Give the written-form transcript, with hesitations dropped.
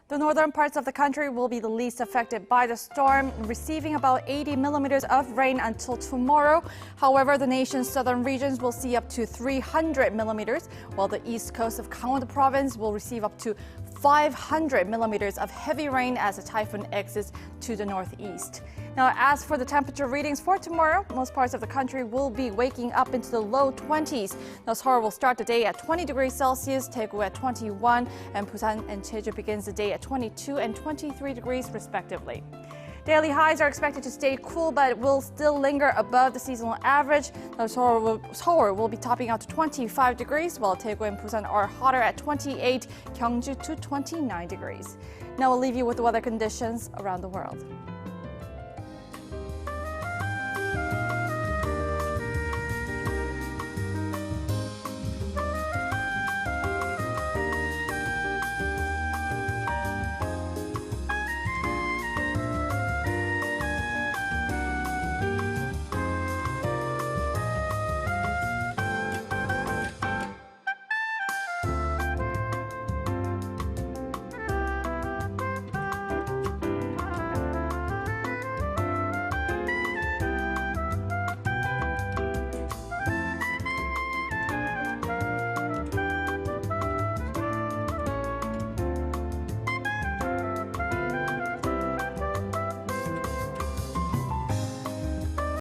The northern parts of the country will be the least affected by the storm, receiving about 80 millimeters of rain until tomorrow. However, the nation's southern regions will see up to 300 millimeters, while the east coast of Gangwon-do province will receive up to 500 millimeters of heavy rain as the typhoon exits to the northeast. Now, as for the temperature readings for tomorrow, most parts of the country will be waking up into the low 20s. Now, Seoul will start the day at 20 degrees Celsius, Daegu at 21, and Busan and Jeju begins the day at 22 and 23 degrees respectively. Daily highs are expected to stay cool, but will still linger above the seasonal average. Now, Seoul will be topping out to 25 degrees, while Daegu and Busan are hotter at 28, Gyeongju to 29 degrees. Now we'll leave you with the weather conditions around the world.